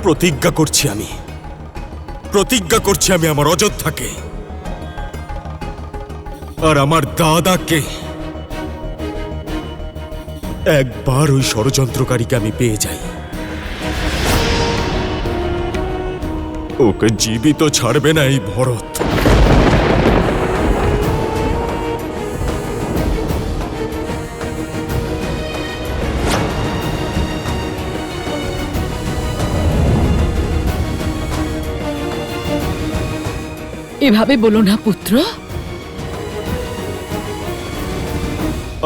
প্রতিজ্ঞা করছি আমি আমার অযোধ্যাকে আর আমার দাদাকে একবার ওই ষড়যন্ত্রকারীকে আমি পেয়ে যাই, ওকে জীবিত ছাড়বে না এই ভরত। এভাবে বলো না পুত্র।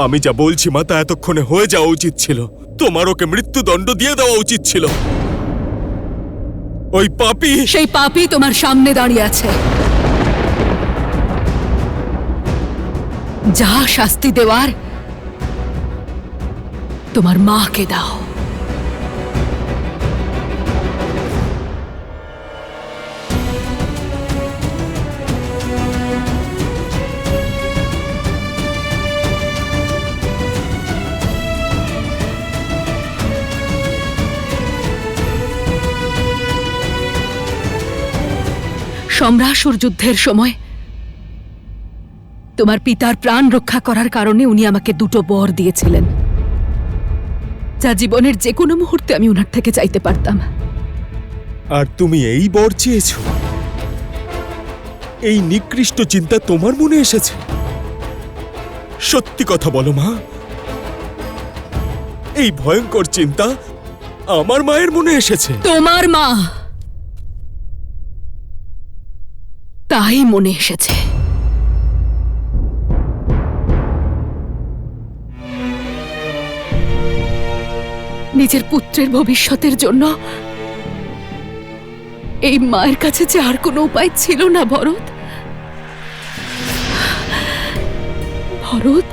আমি যা বলছি মা তা এতক্ষণে হয়ে যাওয়া উচিত ছিল। তোমার ওকে মৃত্যুদণ্ড দিয়ে দেওয়া উচিত ছিল। ওই পাপী, সেই পাপী তোমার সামনে দাঁড়িয়ে আছে। যা শাস্তি দেওয়ার তোমার মাকে দাও। সম্রাসুর যুদ্ধের সময় তোমার পিতার প্রাণ রক্ষা করার কারণে উনি আমাকে দুটো বর দিয়েছিলেন, যা জীবনের যে কোনো মুহূর্তে আমি উনার থেকে চাইতে পারতাম। আর তুমি এই বর চেয়েছ? এই নিকৃষ্ট চিন্তা তোমার মনে এসেছে? সত্যি কথা বলো মা, এই ভয়ঙ্কর চিন্তা আমার মায়ের মনে এসেছে? তোমার মা, তাই মনে এসেছে। নিজের পুত্রের ভবিষ্যতের জন্য এই মায়ের কাছে যে আর কোনো উপায় ছিল না ভরত। ভরত,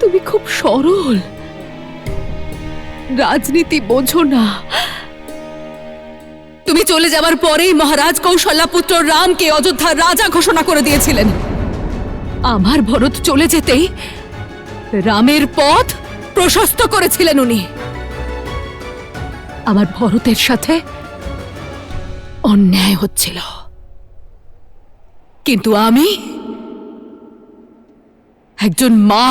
তুমি খুব সরল, রাজনীতি বোঝো না। তুমি চলে যাবার পরেই মহারাজ কৌশল্যপুত্র রামকে অযোধ্যার রাজা ঘোষণা করে দিয়েছিলেন। আমার ভরত চলে যেতেই রামের পথ প্রশস্ত করেছিলেন উনি। আমার ভরতের সাথে অন্যায় হচ্ছিল, কিন্তু আমি একজন মা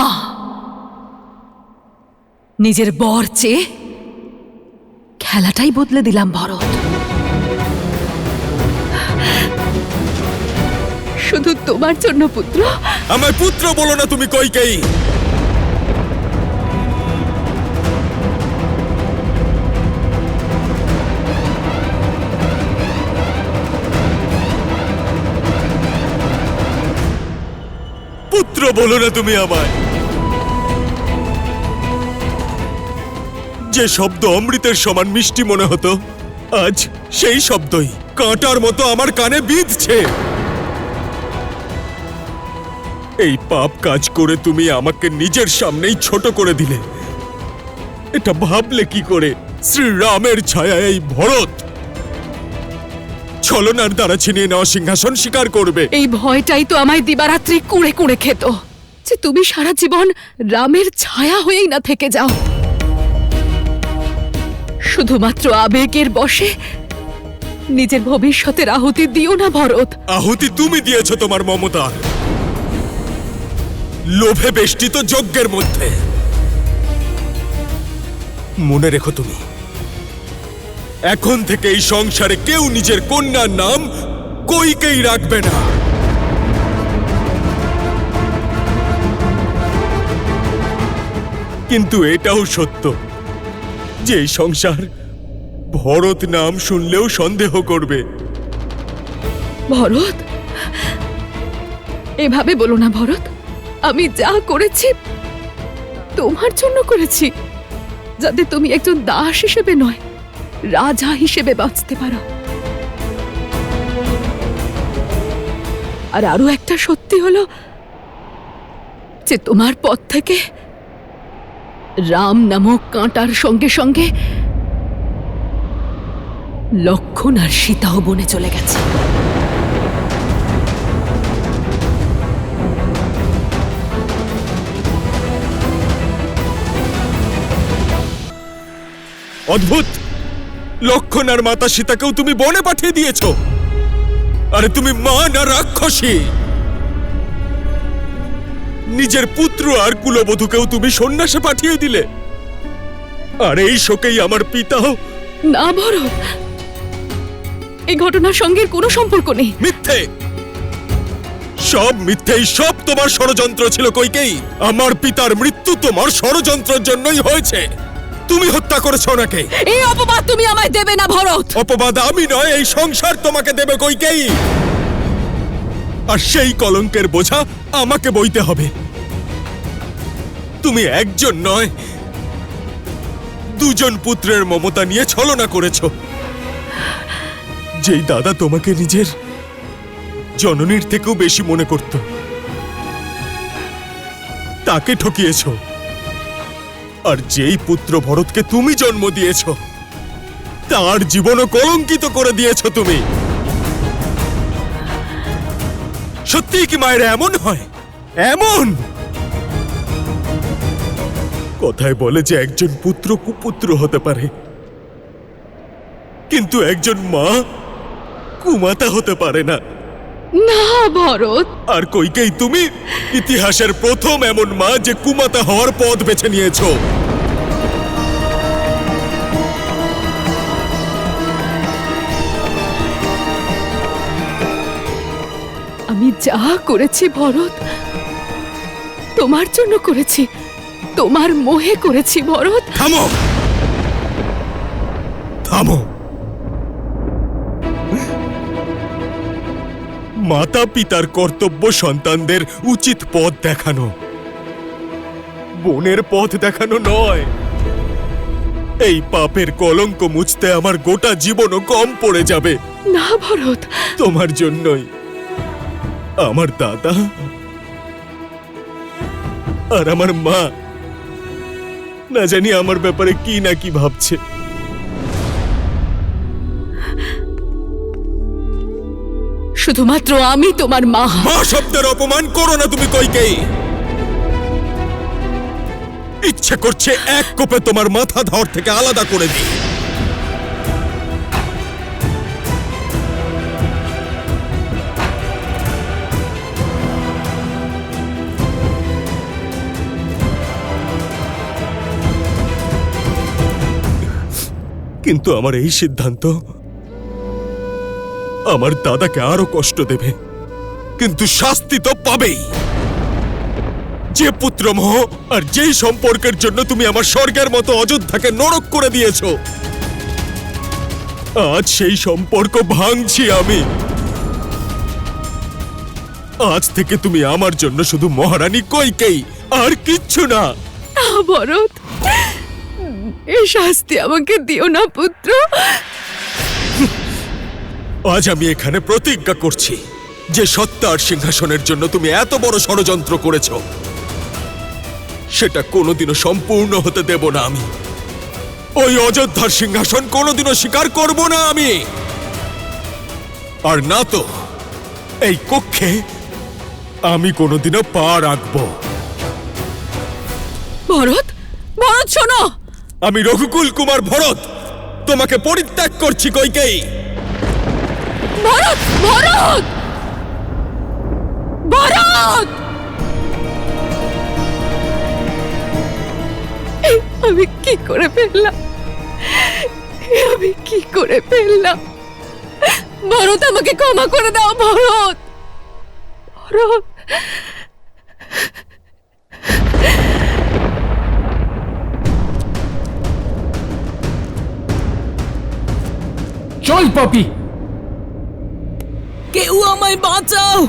নিজের বর চেয়ে খেলাটাই বদলে দিলাম ভরত। শুধু তোমার জন্য পুত্র। আমায় পুত্র বলো না তুমি কইকেয়ী। পুত্র বলো না তুমি আমায়। যে শব্দ অমৃতের সমান মিষ্টি মনে হতো, আজ সেই শব্দই কাঁটার মতো আমার কানে বিঁধছে। এই পাপ কাজ করে তুমি আমাকে নিজের সামনেই ছোট করে দিলে। এটা ভাবলে কি করে শ্রীরামের ছায়া এই ভরত ছলনার দ্বারা ছিনিয়ে নেওয়া সিংহাসন স্বীকার করবে? এই ভয়টাই তো আমায় দিবারাত্রি কুড়ে কুড়ে খেত, যে তুমি সারা জীবন রামের ছায়া হয়েই না থেকে যাও। শুধুমাত্র আবেগের বশে নিজের ভবিষ্যতের আহুতি দিও না ভরত। আহুতি তুমি দিয়েছ তোমার মমতা, লোভে বেষ্টিত যজ্ঞের মধ্যে। মনে রেখো তুমি, এখন থেকে এই সংসারে কেউ নিজের কন্যার নাম কইকেই রাখবে না। কিন্তু এটাও সত্য যে এই সংসার ভরত নাম শুনলেও সন্দেহ করবে। ভরত, এভাবে বলো না ভরত। আমি যা করেছি তোমার জন্য করেছি, যাতে তুমি একজন দাস হিসেবে নয়, রাজা হিসেবে বাঁচতে পারো। আর আরো একটা সত্যি হলো যে তোমার পথ থেকে রাম নামক কাঁটার সঙ্গে সঙ্গে লক্ষণ আর সীতাও বনে চলে গেছে। অদ্ভুত, লক্ষণ আর মাতা সীতাকেও তুমি বনে পাঠিয়ে দিয়েছো। আরে তুমি মা না রাক্ষসী? নিজের পুত্র আর কুলবধূকেও তুমি সন্ন্যাসে পাঠিয়ে দিলে। আর এই শোকেই আমার পিতাও। না ভরত, এই ঘটনার সঙ্গে এর কোনো সম্পর্ক নেই। মিথ্যে, সব মিথ্যেই, সব তোমার ষড়যন্ত্র ছিল কইকেয়ী। আমার পিতার মৃত্যু তোমার ষড়যন্ত্রের জন্যই হয়েছে। তুমি হত্যা করেছো ওনাকে। এই অপবাদ তুমি আমায় দেবে না ভরত। অপবাদ আমি নয়, এই সংসার তোমাকে দেবে কইকেয়ী। আর সেই কলঙ্কের বোঝা আমাকে বইতে হবে। তুমি একজন নয়, দুজন পুত্রের মমতা নিয়ে ছলনা করেছো। যেই দাদা তোমাকে নিজের জননীর থেকেও বেশি মনে করত, তাকে ঠকিয়েছো। আর যেই পুত্র ভরতকে তুমি জন্ম দিয়েছ, তার জীবনও কলঙ্কিত করে দিয়েছ তুমি। সত্যি কি মায়েরা এমন হয়? এমন কথায় বলে যে একজন পুত্র কুপুত্র হতে পারে, কিন্তু একজন মা কুমাতা হতে পারে না। না ভরত। আর কইকেই তুমি ইতিহাসের প্রথম এমন মা যে কুমাতা হওয়ার পথ বেছে নিয়েছো। আমি যা করেছি ভরত, তোমার জন্য করেছি, তোমার মোহে করেছি ভরত। থামো, থামো। মাতা পিতার কর্তব্য সন্তানদের উচিত পথ দেখানো, বোনের পথ দেখানো নয়। এই পাপের কলঙ্ক মুছতে আমার গোটা জীবনও কম পড়ে যাবে। না ভরত, তোমার জন্যই আমার দাদা আর আমার মা না জানি আমার ব্যাপারে কি না কি ভাবছে। শুধুমাত্র আমি তোমার মা। মা শব্দের অপমান করো না তুমি কইকেই। ইচ্ছে করছে এক কোপে তোমার মাথা ধর থেকে আলাদা করে দিই। কিন্তু আমার এই সিদ্ধান্ত আমার দাদাকে আরো কষ্ট দেবে, কিন্তু শাস্তি তো পাবেই। যে পুত্রমোহ আর যেই সম্পর্কের জন্য তুমি আমার স্বর্গের মতো অযোধ্যাকে নরক করে দিয়েছ, আজ সেই সম্পর্ক ভাঙছি আমি। আজ থেকে তুমি আমার জন্য শুধু মহারানী কইকেই, আর কিচ্ছু না। ভরত, এই শাস্তি আমাকে দিও না পুত্র। আজ আমি এখানে প্রতিজ্ঞা করছি যে সত্তার সিংহাসনের জন্য তুমি এত বড় ষড়যন্ত্র করেছ, সেটা কোনোদিনও সম্পূর্ণ হতে দেব না আমি। ওই অযোধ্যার সিংহাসন কোনোদিনও স্বীকার করব না আমি। আর না তো এই কক্ষে আমি কোনোদিনও পা রাখব। ভরত, ভরত শোনো। আমি রঘুকুল কুমার ভরত তোমাকে পরিত্যাগ করছি কইকেই। ভরত, ভরত, ভরত! আমি কি করে ফেললাম? আমি কি করে ফেললাম? ভরত, আমাকে ক্ষমা করে দাও ভরত। ভরত, চল পাপি, কেউ আমায় বাঁচাও,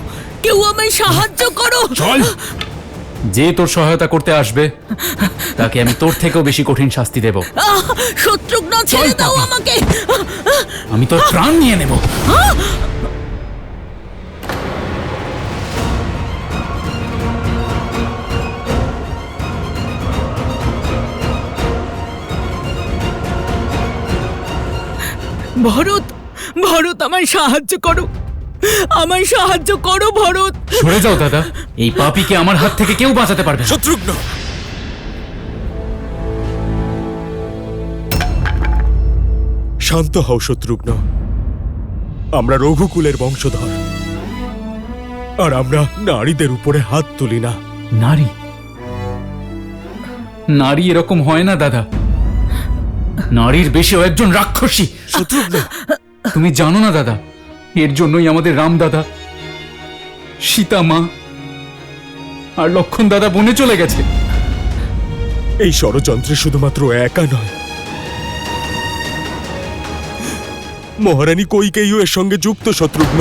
কেউ আমায় সাহায্য করো। চল। যে তোর সহায়তা করতে আসবে তাকে আমি তোর থেকেও বেশি কঠিন শাস্তি দেব। শত্রুঘ্ন, ছেড়ে দাও আমাকে। আমি তোর প্রাণ নিয়ে নেব। ভরত, ভরত, আমায় সাহায্য করো, আমায় সাহায্য করো ভরত। সরে যাও দাদা, এই পাপীকে আমার হাত থেকে কেউ বাঁচাতে পারবে না। শত্রুঘ্ন, শান্ত হও শত্রুঘ্ন। আমরা রঘুকুলের বংশধর, আর আমরা নারীদের উপরে হাত তুলি না। নারী? নারী এরকম হয় না দাদা। নারীর বেশেও একজন রাক্ষসী। শত্রুঘ্ন, তুমি জানো না দাদা, এর জন্যই আমাদের রাম দাদা, সীতা মা আর লক্ষণ দাদা বনে চলে গেছে। এই ষড়যন্ত্রে শুধুমাত্র একা নয়, মহারানী কৈকেয়ীও এর সঙ্গে যুক্ত। শত্রুঘ্ন,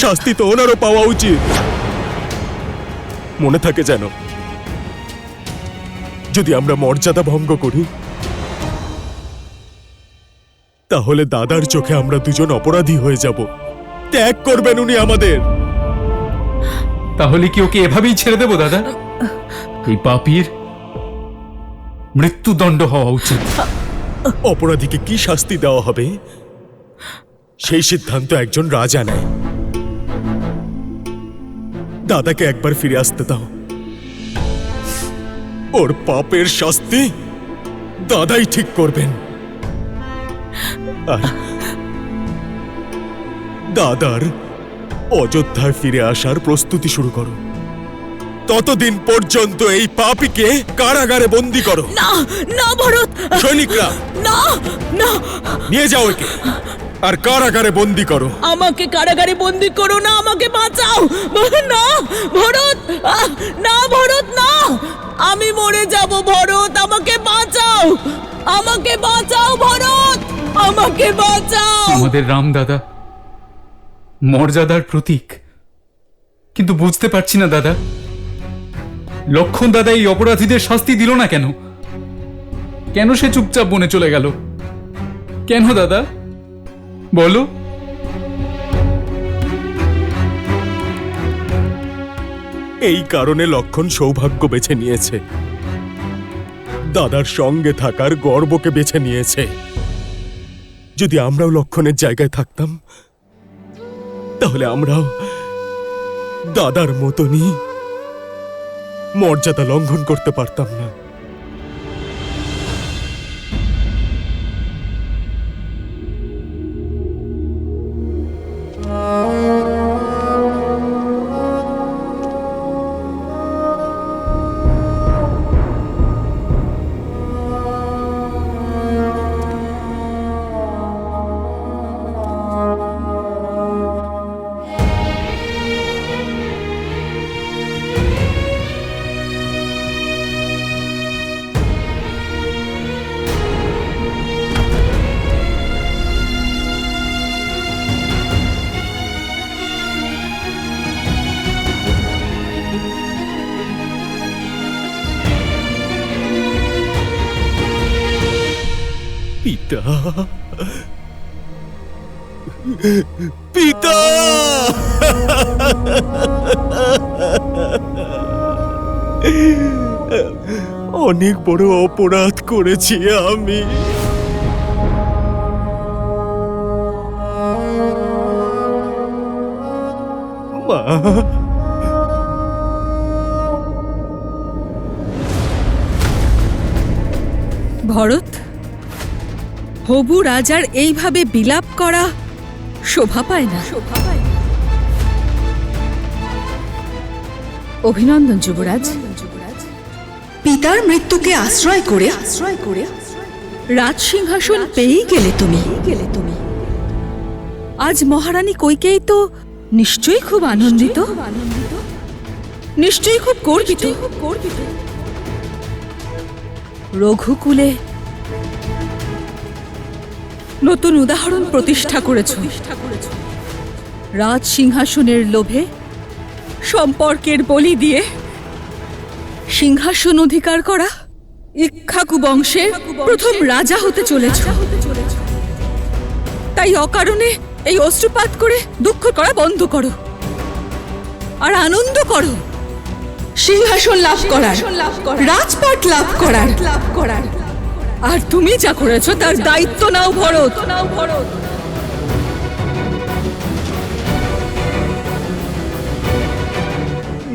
শাস্তি তো ওনারও পাওয়া উচিত। মনে থাকে যেন, যদি আমরা মর্যাদা ভঙ্গ করি, তাহলে দাদার চোখে আমরা দুজন অপরাধী হয়ে যাব। ত্যাগ করবেন উনি আমাদের। তাহলে কি ওকে এভাবেই ছেড়ে দেবো দাদা? এই পাপীর মৃত্যুদণ্ড হওয়া উচিত। অপরাধীকে কি শাস্তি দেওয়া হবে, সেই সিদ্ধান্ত একজন রাজা নেয়। দাদাকে একবার ফিরে আসতে দাও। ওর পাপের শাস্তি দাদাই ঠিক করবেন। আর দাদার অযোধ্যায় ফিরে আসার প্রস্তুতি শুরু করো। ততদিন পর্যন্ত এই পাপীকে কারাগারে বন্দী করো। না না ভরত, সৈনিকরা, না না, নিয়ে যাও একে আর কারাগারে বন্দী করো। আমাকে কারাগারে বন্দি করো না, আমাকে বাঁচাও। না ভরত, না ভরত, না, আমি মরে যাব ভরত, আমাকে বাঁচাও, আমাকে বাঁচাও ভরত, আমাকে বাঁচাও। আমাদের রাম দাদা মর্যাদার প্রতীক, কিন্তু বুঝতে পারছি না দাদা, লক্ষণ দাদা এই অপরাধীদের শাস্তি দিল না কেন? কেন সে চুপচাপ বনে চলে গেল? কেন দাদা বলো? এই কারণে লক্ষণ সৌভাগ্য বেছে নিয়েছে, দাদার সঙ্গে থাকার গর্বকে বেছে নিয়েছে। যদি আমরাও লক্ষণের জায়গায় থাকতাম, তাহলে আমরাও দাদার মতনই মর্যাদা লঙ্ঘন করতে পারতাম না। পিতা, পিতা, অনেক বড় অপরাধ করেছি আমি। মা, ভরত, হবু রাজার এইভাবে বিলাপ করা শোভা পায় না। অভিনন্দন যুবরাজ। পিতার মৃত্যুকে আশ্রয় করে রাজ সিংহাসন পেয়েই গেলে তুমি। আজ মহারানী কৈকেয়ী তো নিশ্চয়ই খুব আনন্দিত, নিশ্চয়ই খুব গর্বিত। রঘুকুলে নতুন উদাহরণ প্রতিষ্ঠা করেছ। রাজ সিংহাসনের লোভে সম্পর্কের বলি দিয়ে সিংহাসন অধিকার করা ইক্ষ্বাকু বংশের প্রথম রাজা হতে চলেছ। তাই অকারণে এই অশ্রুপাত করে দুঃখ করা বন্ধ করো আর আনন্দ করো। সিংহাসন লাভ করার, রাজপাট লাভ করার, আর তুমি যা করেছো তার দায়িত্ব নাও ভরত।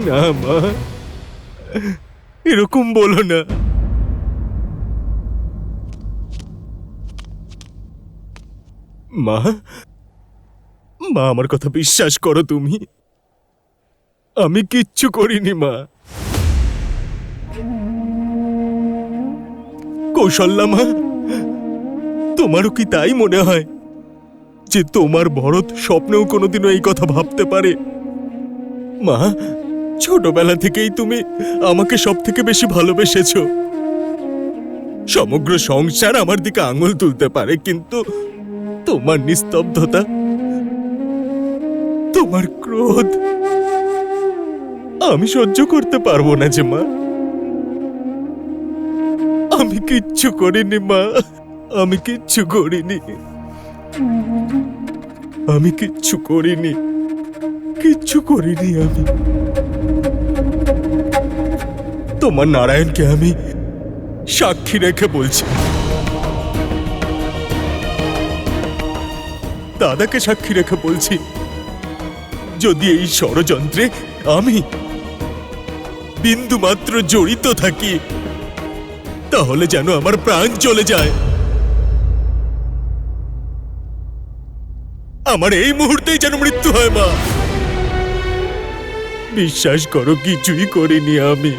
না মা, এরকম বলো না। মা, মা আমার কথা বিশ্বাস করো তুমি। আমি কিচ্ছু করিনি মা। কৌশল্যা মা, তোমারও কি তাই মনে হয় যে তোমার ভরত স্বপ্নেও কোনোদিনও এই কথা ভাবতে পারে? মা, ছোটবেলা থেকেই তুমি আমাকে সব থেকে বেশি ভালোবেসেছো। সমগ্র সংসার আমার দিকে আঙুল তুলতে পারে, কিন্তু তোমার নিস্তব্ধতা, তোমার ক্রোধ আমি সহ্য করতে পারবো না যে মা। আমি কিচ্ছু করিনি মা, আমি কিচ্ছু করিনি, আমি কিচ্ছু করিনি, কিচ্ছু করিনি আমি। তোমার নারায়ণকে আমি সাক্ষী রেখে বলছি, দাদাকে সাক্ষী রেখে বলছি, যদি এই ষড়যন্ত্রে আমি বিন্দু মাত্র জড়িত থাকি, তাহলে যেন আমার প্রাণ চলে যায়। আমার এই মুহূর্তেই যেন মৃত্যু হয় মা। বিশ্বাস করো, কিছুই করিনি আমি,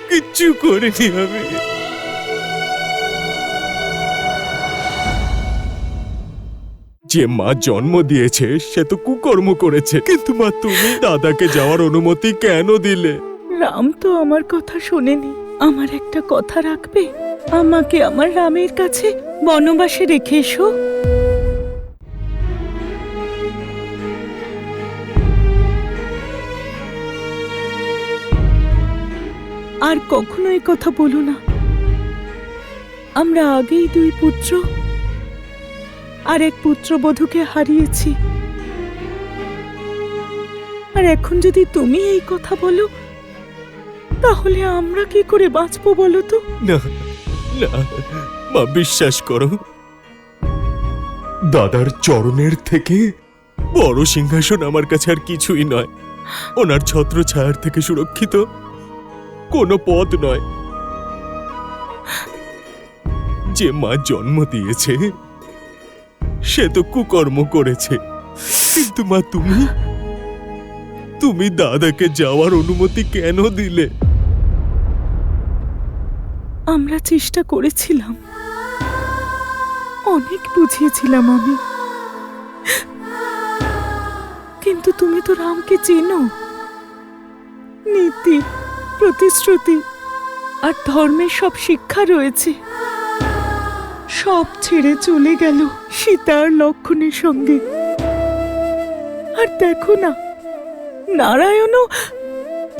কিচ্ছু করিনি আমি। যে মা জন্ম দিয়েছে সে তো কুকর্ম করেছে, কিন্তু মা তুমি দাদাকে যাওয়ার অনুমতি কেন দিলে? রাম তো আমার কথা শোনেনি। আমার একটা কথা রাখবে? আমাকে আমার রামের কাছে বনবাসে রেখে এসো। আর কখনো এই কথা বলো না। আমরা আগেই 2 পুত্র আর 1 পুত্রবধূকে হারিয়েছি, আর এখন যদি তুমি এই কথা বলো, তাহলে আমরা কি করে বাঁচবো বলো তো? না না মা, বিশ্বাস করো, দাদার চরণের থেকে বড় সিংহাসন আমার কাছে আর কিছুই নয়। ওনার ছত্র ছায়ার থেকে সুরক্ষিত কোনো পদ নয়। যে মা জন্ম দিয়েছে সে তো কুকর্ম করেছে, কিন্তু মা তুমি দাদাকে যাওয়ার অনুমতি কেন দিলে? আমরা চেষ্টা করেছিলাম, অনেক বুঝিয়েছিলাম আমি, কিন্তু তুমি তো রামকে চেনো। নীতি, প্রতিশ্রুতি আর ধর্মের সব শিক্ষা রয়েছে। সব ছেড়ে চলে গেল সীতা আর লক্ষণের সঙ্গে। আর দেখো না, নারায়ণও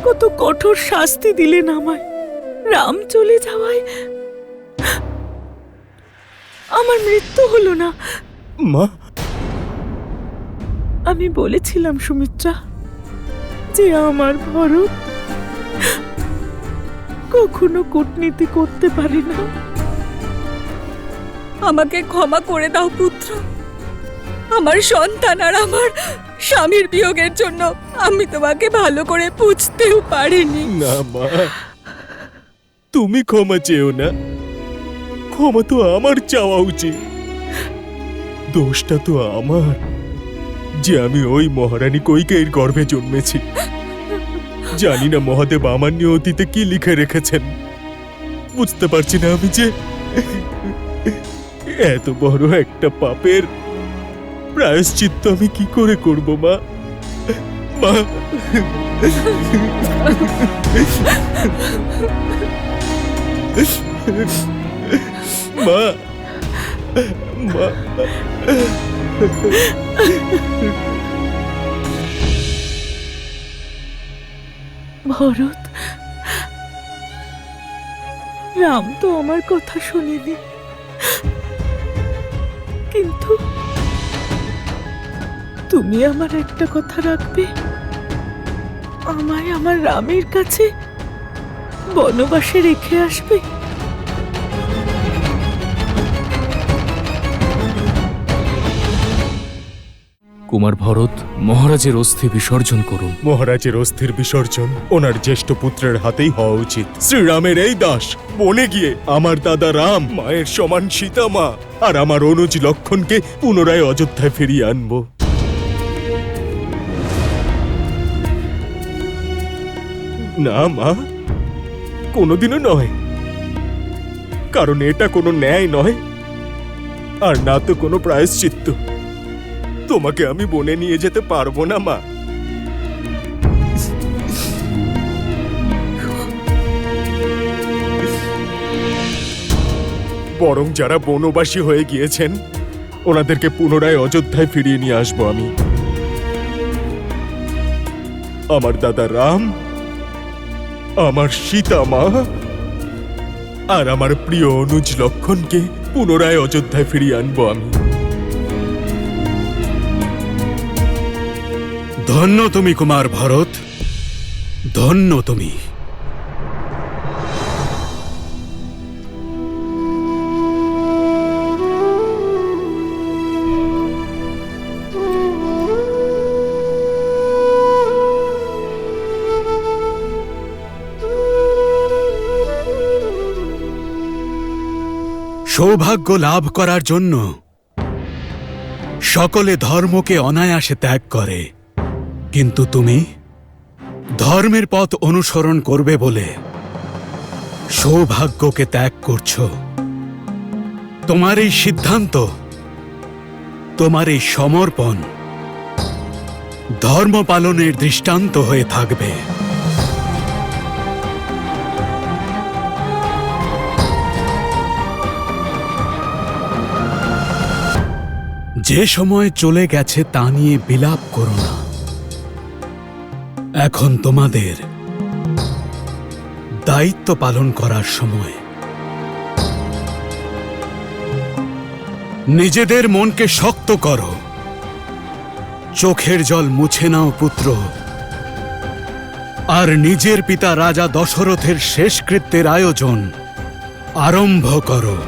কত কঠোর শাস্তি দিলেন আমায়। রাম চলে যাওয়ায় আমার মৃত্যু হলো না। মা, আমি বলেছিলাম সুমিত্রা যে আমার ভরত কখনো কূটনীতি করতে পারে না। আমাকে ক্ষমা করে দাও পুত্র। আমার সন্তান আর আমার স্বামীর বিয়োগের জন্য আমি তোমাকে ভালো করে বুঝতেও পারিনি। না মা, তুমি ক্ষমা চেও না। ক্ষমা তো আমার চাওয়া উচিত। দোষটা তো আমার যে আমি ওই মহারানী কৈকেয়ীর গর্ভে জন্মেছি। জানি না মহাদেব আমার নিয়তিতে কি লিখে রেখেছেন। বুঝতে পারছি না আমি যে এত বড় একটা পাপের প্রায়শ্চিত্ত আমি কি করে করব মা। মা, মা, মা, ভরত, রাম তো আমার কথা শোনেনি, কিন্তু তুমি আমার একটা কথা রাখবে? আমায় আমার রামের কাছে বনবাসে রেখে আসবে? কুমার ভরত, মহারাজের অস্থি বিসর্জন করুন। মহারাজের অস্থির বিসর্জন ওনার জ্যেষ্ঠ পুত্রের হাতেই হওয়া উচিত। শ্রীরামের এই দাস বনে গিয়ে আমার দাদা রাম, মায়ের সমান সীতা মা আর আমার অনুজ লক্ষণকে পুনরায় অযোধ্যায় ফিরিয়ে আনবো। না মা, কোনোদিনও নয়, কারণ এটা কোনো ন্যায় নয় আর না তো কোনো প্রায়শ্চিত্ত। তোমাকে আমি বনে নিয়ে যেতে পারবো না মা। বরং যারা বনবাসী হয়ে গিয়েছেন ওনাদেরকে পুনরায় অযোধ্যায় ফিরিয়ে নিয়ে আসবো আমি। আমার দাদা রাম, আমার সীতা মা আর আমার প্রিয় অনুজ লক্ষণকে পুনরায় অযোধ্যায় ফিরিয়ে আনবো আমি। ধন্য তুমি কুমার ভরত, ধন্য তুমি। সৌভাগ্য লাভ করার জন্য সকলে ধর্মকে অনায়াসে ত্যাগ করে, কিন্তু তুমি ধর্মের পথ অনুসরণ করবে বলে সৌভাগ্যকে ত্যাগ করছো। তোমার এই সিদ্ধান্ত, তোমার এই সমর্পণ ধর্ম পালনের দৃষ্টান্ত হয়ে থাকবে। যে সময় চলে গেছে তা নিয়ে বিলাপ করো না। এখন তোমাদের দায়িত্ব পালন করার সময়। নিজেদের মনকে শক্ত করো, চোখের জল মুছে নাও পুত্র, আর নিজের পিতা রাজা দশরথের শেষকৃত্যের আয়োজন আরম্ভ করো।